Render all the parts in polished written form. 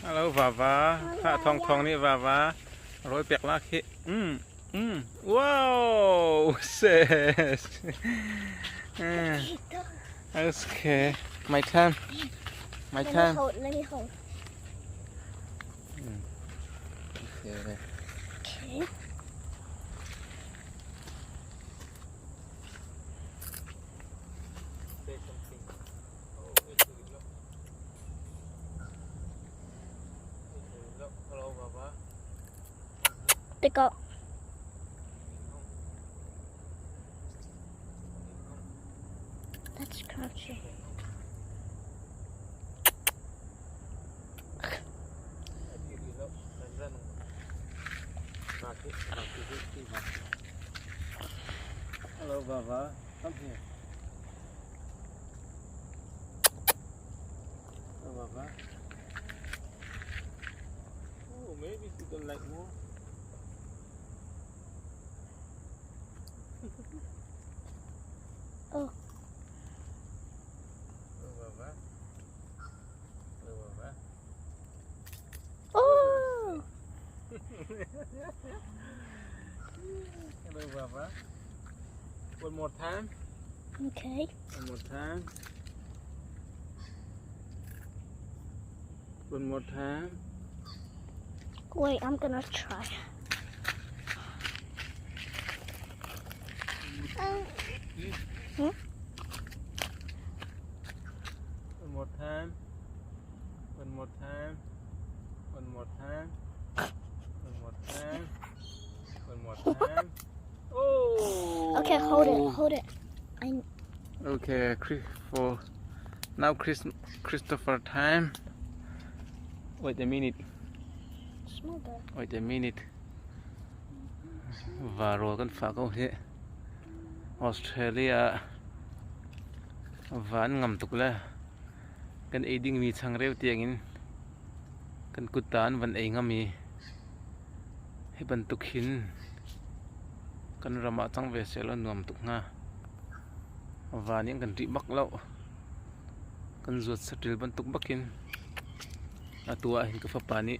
Hello วาวาข้าทองทองนี่วาวาโรยเปียกลากฮิว้าว sis okay my turn my turn Let me hold. okay Okay. say something hello วาวา Pick up. That's crouching. Hello, Baba. Come here. Hello, Baba. Oh, maybe she don't like more. Oh. Hello, Baba. Hello, Baba. Oh. Hello, Baba. One more time. Okay. One more time. One more time. Wait, I'm gonna try. Hmm? One more time. One more time. One more time. One more time. One more time. Oh. Okay, hold it. Hold it. Okay, for now, Christopher time. Wait a minute. Small bit. Wait a minute. Và rồi con phá câu thế. Australia vẫn ngầm tục là kan eding mi chang reu tiangin kan kutan van ei ngami he ban tukhin kan rama chang ve selo nuam tuk nga vaning kan ri bak lo kan zuat satil ban tuk bakin atua hin ka fa pani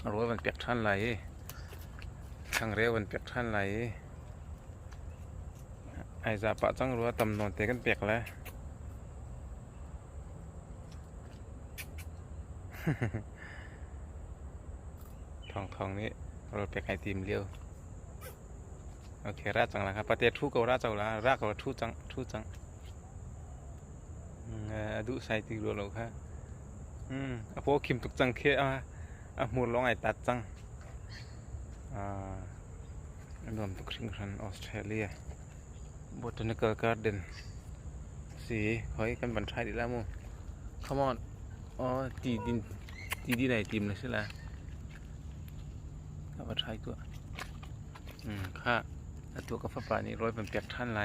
ro van pek than lai chang reu van pek than lai ai za pa chang ro tam non te kan pek laทองนี้เราไปไก่ตีมเลี้ยวโอเคราจังแล้วครับประเทศทูกราจังละรักเราทูจังดูใส่ตีรัวเราค่ะพวกขิมตุกจังเคหมุนลงไอตัดจังรวมตุกชิงชันออสเตรเลีย Botanical Garden สีหอยกันบันทายดีแล้วมั้ง Come on อ๋อตีดินไหนตีมเลยใช่ไหมข้าว่าใช้ตัวข้าตัวกาแฟป่านี่ร้อยเป็นเปียกท่านไร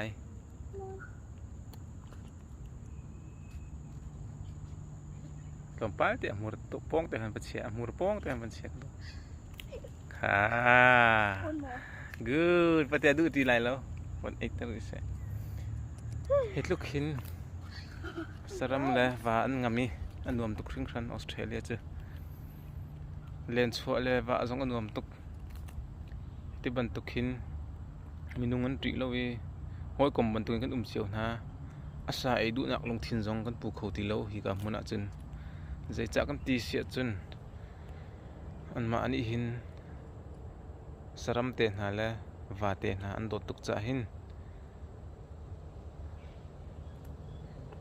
ลมป้าแต่หมูตกป้องแต่หันเป็นเชียหมูป้องแต่หันเป็นเชียค่ะ good ประเดี๋ยวดูดีไรแล้ววันเอ็กซ์ตัวนี้เสียเห็ดลูกหินสระมเลยว่าอันงามีอันรวมตุกชิงชันออสเตรเลียเจอเลนส์หัวเลยว่าสองอันรวมตุกที่บรรทุกหินมีนุ่งอันตรีเราห้อยกลมบรรทุกกันเสียวนะอาศัยดูนักลงทินซองกันปูเขาตีเราฮีกับมุนักจนใจจักกันตีเสียจนอันมาอันนี้หินสรัมเตนหาเลยว่าเตนหาอันโดดตุกจ่าหิน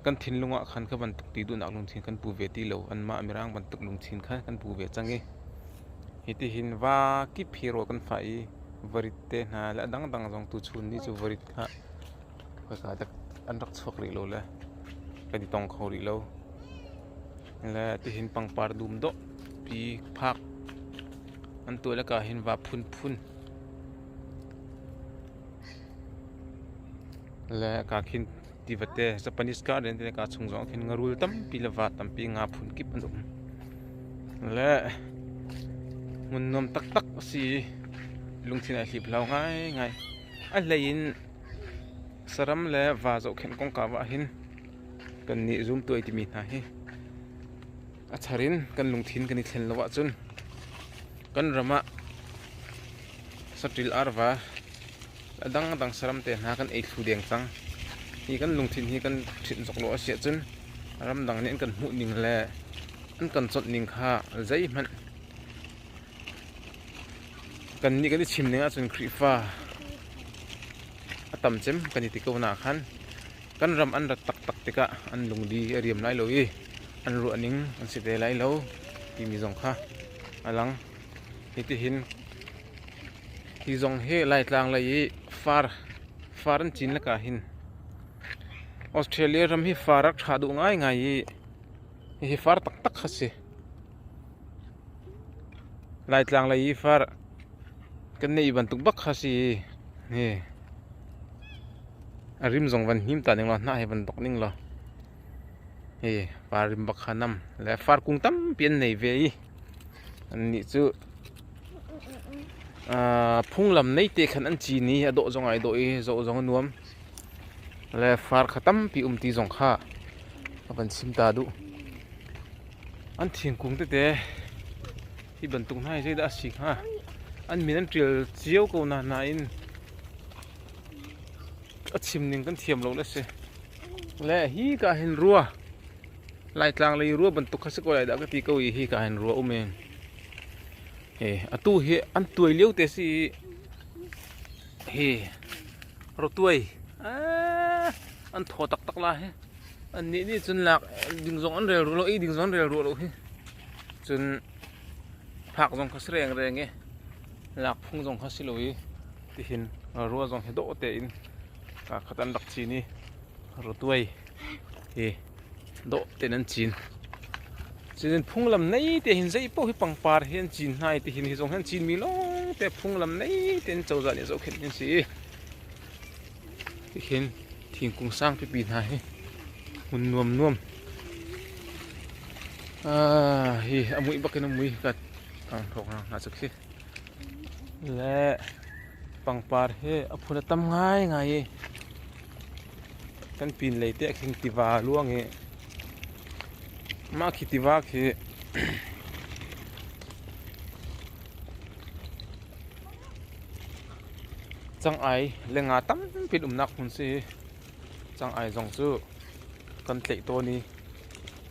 กันทินลุงอ่ะขันเขาบรรทุกตีดูนักลงทินกันปูเวตีเราอันมามีร่างบรรทุกลงทินกันปูเวจังเงฮิติหินว่ากิบฮีโร่กันไฟวริตเตนะและดังจงตุชุนนี่จูวริตฮะก็กาจะอันรักสวกริโลเลยกันที่ตองเขาริโลและที่หินปังปาร์ดุมโดปีพักอันตัวแล้วก็หินว่าพุนและก็หินที่วัดเตสปานิสการ์เดนที่ก็ชงจงหินงารูลตั้มปีละวัดตั้มปีงาพุนกิบอันดุมและมันนมตักสิลุงที่ไหนสิบเราง่ายอะไรยินสรัมแล้วว่าจะเข็นกงกาวะหินกันนี่ซุ่มตัวที่มีนะฮิ a charin kan lungthin kan i thlen lowa chun kan rama satil arwa adang saram te na kan ei thu deng tang hi kan lungthin hi kan thin jok lo a sia chun ram dang nen kan hmu ning le an kan chot ning kha zai man kan ni kan chim nenga chun khri fa atam chem kan ti ko na khan kan ram an rat tak tika an lungdi ariam lai lo i an ru aning an si te lai lo ti mi jong kha alang hiti hin hi jong he lai tlang lai far an chin la ka hin Australia ram hi farak tha du ngai hi far tak khase lai tlang lai far kan nei ban tuk bak khasi he arim jong van him ta ning lo na he ban bak ning lo he parim bak khanam le far kung tam pian nei ve i an ni chu phunglam nei te khan an chi ni ado jong ai do i zo jong nuam le far khatam pi ti jong kha aban sim ta du an thing kung te hi ban tung nai je da si ha an min an tril chiao ko na in a chim ning kan thiam lo la se le hi ka hin ruwa lai tlang lei ruwa ban tuk khase ko lai da ka ti ko hi ka hin ruwa umen he atu he an tuai leu te si he ro tuai an tho tak la he an ni chun lak ding jong an rel ro i ding jong rel ro lo he chun phak jong khas reng e lak phung jong khasi lo i ti hin ro jong he do te in ka khatan dak chi ni ro tuai he do te nan chin chin phunglam nei te hin zai po hi pangpar hian chin nai te hin hi jong han chin mi long te phunglam nei ten chawza ni zo khen ni si ti hin thingkung sang pi na he mun nuam hi amui bakin amui ka ang thok na chakhi le pangpar he aphuna tam ngai kan pin leite khing tiwa luang e ma khitiwa khi chang ai lenga tam pin nak hun si chang ai jong chu kan tlei to ni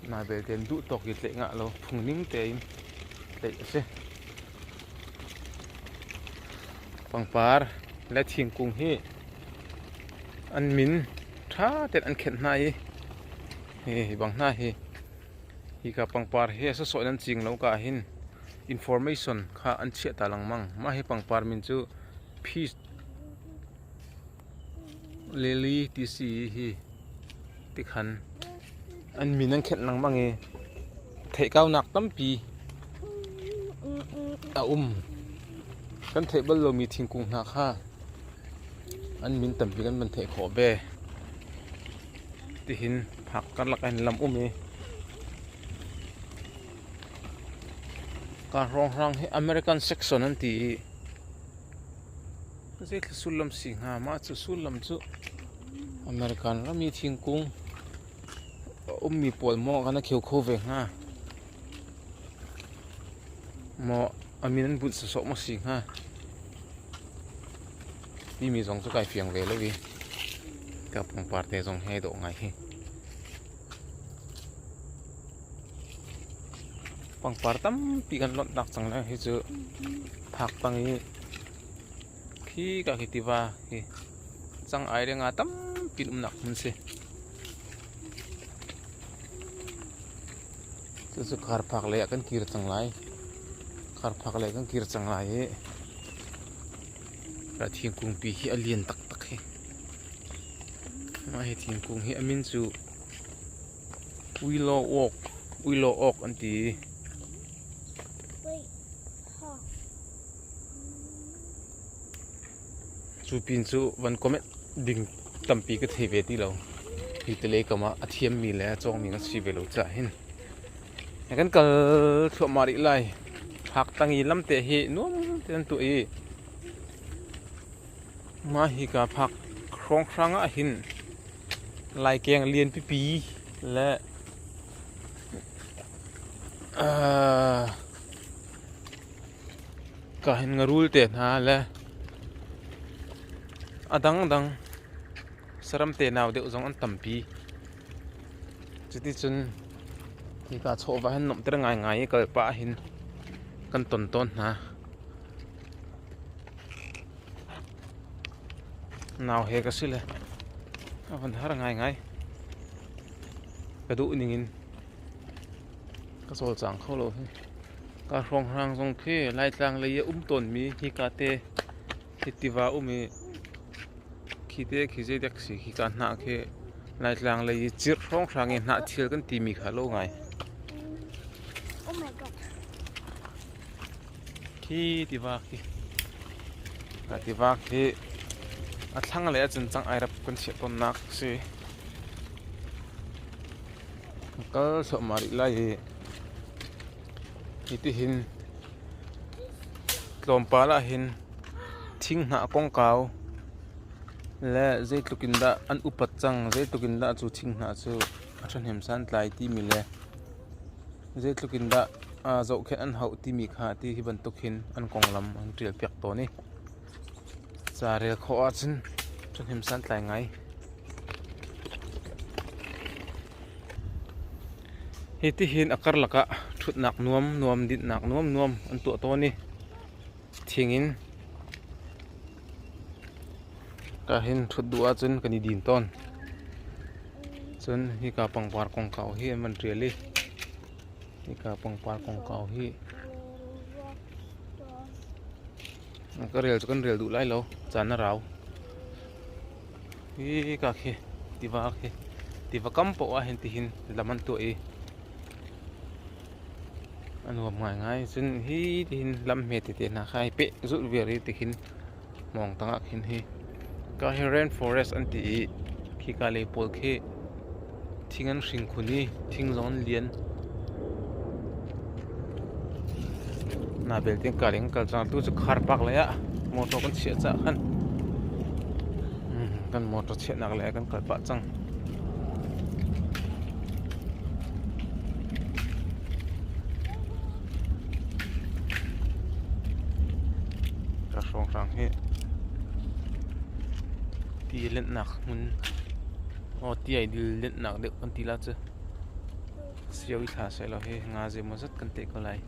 na be ten du tok ki tlei nga lo phung ning te in tlei se pangpar le thingkung hi an min tha ten an khen nai he bang na hi ka pangpar he so so nan ching lo ka hin information kha an che ta lang mang ma he pangpar min chu peace lily tc hi tikhan an min an khen lang mang e thei kau nak tam pi kan thei bal lo mi thingkung na kha an min tam pi kan ban thei kho be ti hin phak kan lak an lam e ka rong he American section an ti zai sulam sing ha ma chu sulam chu American ra mi thingkung mi pol mo kana kheu kho ve nga mo amin an but so mo sing ha bi mi jong chu kai fiang ve lo wi ka pang par te jong he do ngai hi pang par tam pi kan lot dak chang la hi chu phak tang hi khi ka khitiwa hi chang ai renga tam pin nak mun se chu khar phak le kan kir chang lai khar phak le kan kir chang lai e ra thingkung pi hi alien tak he ma he thingkung hi amin chu uilo ok anti chu pin chu van comment ding tampi ka theve ti lo hi tele kama athiam mi le chong mi nga si ve lo cha hin kan kal thua mari lai hak tangi lam te hi nuam ten tu e ma hi ka phak khrong khranga hin lai keng lien pi le cả hình ngarul tiền ha le adang dang saram te nào đều giống ăn tẩm pi chỉ tí chân thì cả chỗ và hình nộm tới ngày ngày cái bạ hình cần tuần tôn ha nào he cái gì le vẫn thà ngày ngày cái đủ nhìn cái số chẳng khâu lâu cả rong rang rong khe lai tlang lấy tôn mi hi cả te hi tiva mi khi te khi dây đặc sĩ khi cả nã khe lai tlang lấy chiết rong rang nghe nã thiel kan ti mi khá lâu ngày Oh my god. khi tiva khi cả tiva khi thang lấy chân chẳng ai rap kan sẽ tôn nạc si cái số mà đi lại thì hin lom pa la hin thing na kong kaw le zai tukin da an upat chang zai tukin da chu thing na chu athan hem san tlai ti mi le zai tukin da a zo khe an hau ti mi kha ti hi ban tukhin an kong lam an trial pek to ni cha re kho a chin athan hem san tlai ngai hiti hin akar laka thut nak nuam dit nak nuam an to ni thingin ka hin thut duwa chun kani din ton chun hi ka pangpar kong kau hi man really hi ka pangpar kong kau hi ka rel chu kan rel du lai lo chan na raw hi ka khi tiva kampo a hin ti hin laman to e nuam ngai ngai chun hi tin lam me te na khai pe zu veri tikin mong tanga khin hi ka hi rainforest anti khi ka le pol khe thingan hring khuni thing zon lian na bel tin ka ring kal chang tu chu khar pak la ya motor kan chia cha khan kan motor chia nak le kan kal pa chang rong rang he ti len nak mun o ti ai dil len nak de kan ti la che siau I tha se lo he nga je mo zat kan te ko lai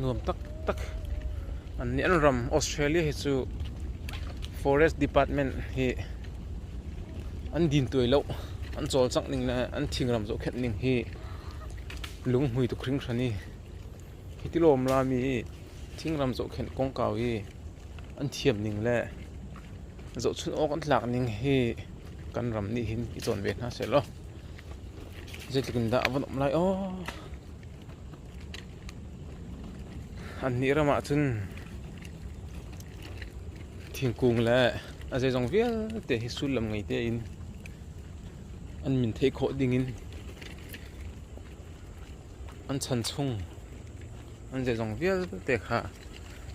nuam tak tak an ni an ram Australia he chu forest department he an din toi lo an chol chak ning na an thingram zo khet ning hi lung hui tu khring thani hitilom la mi thingram zo khen kong kaw hi an thiam ning le zo chun ok an tlak ning hi kan ram ni hin I chon ve na se lo jetkin da avon om lai o an ni rama chun thingkung le a je jong vial te hi sulam ngai te in an min thei kho ding in an chan chung an je jong vial te kha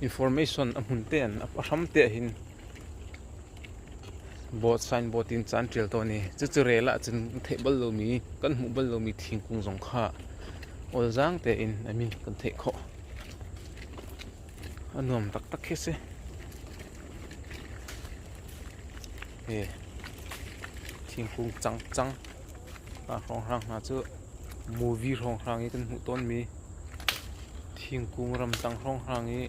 information amun ten a ram te hin bot sign bot in chan tril to ni chu rela chen thebal lo mi kan mu bal lo mi thingkung jong kha ol jang te in I mean kan thei kho anuam tak tak khese he thingkung chang chang a rong rang na chu movie rong rang I kan mu ton mi thingkung ram tang rong rang I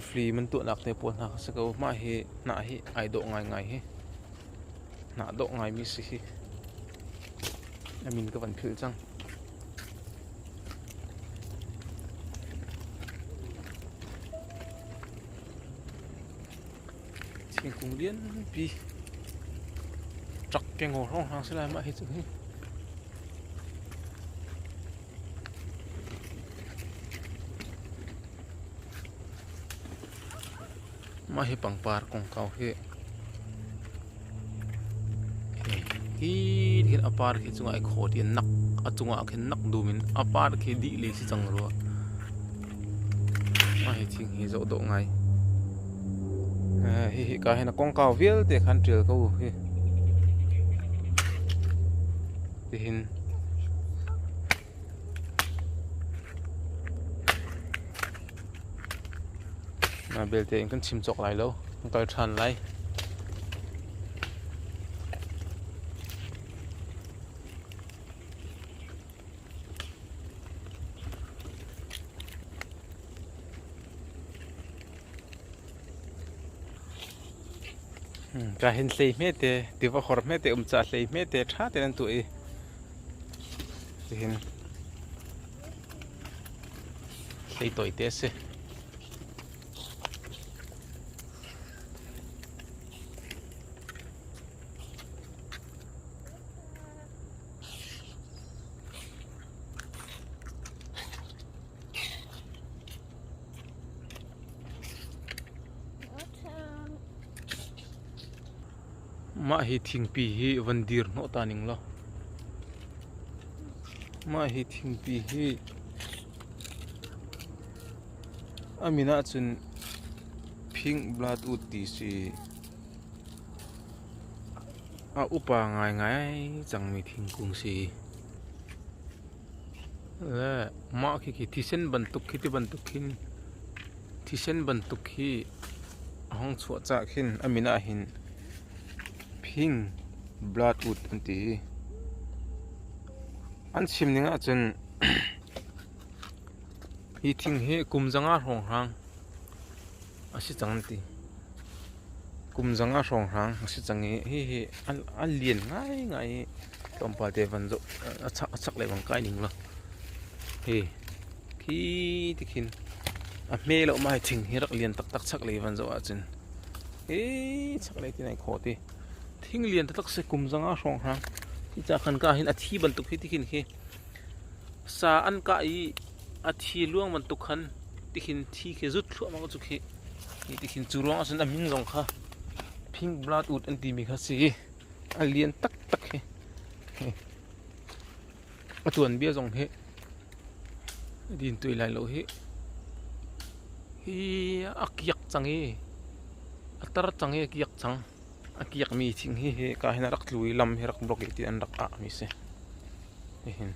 free man tu nak te pon ha se ko ma hi na hi ai do ngai ngai hi na do ngai mi si hi amin ka van phil chang thingkung lian pi trắc cái ngô rong rang se lai ma hi chu hi ma hi pangpar kong kau hi hi apar khi chunga ai kho ti nak achunga khen nak dumin apar khi di le si chang ro hi thing hi zo do ngai hi ka hena kong kaw vial te khan tril ko hi tin na bel te kan chim chok lai lo kal than lai ka hin sei me te diva khor me te cha sei me te tha te nan tu e tin sei toi te se ma hi thing pi hi vandir no taning lo ma hi thing pi hi amina chun pink blood ut ti si a upa ngai ngai chang mi thing kung si le ma ki thisen bantuk ki ti bantuk khin thisen bantuk hi hong chua cha khin amina hin pink blood ut anti an sim ninga chun hi thing he kumjanga rong hang asi changanti kumjanga rong hang asi changi hi an lien ngai ngai tompa te van zo achak le bang kai ning lo he khi tikhin a me lo mai thing hi rak lien tak tak chak le van zo a chen e chak le ti nai kho ti thing lien tak se kumjanga rong hang ti cha khan ka hin a thi ban tuk hi tikhin he sa an ka I a thi luang man tuk khan tikhin thi khe zut thlu ma chu khi ni tikhin churuang asan aming jong kha pink blood ut an ti mi kha si alien tak tak he atuan bia jong he din tui lai lo he hi akyak changi atar changi akyak chang akyak mi thing hi he ka hina rak tlui lam he rak block ti an rak a mi se hin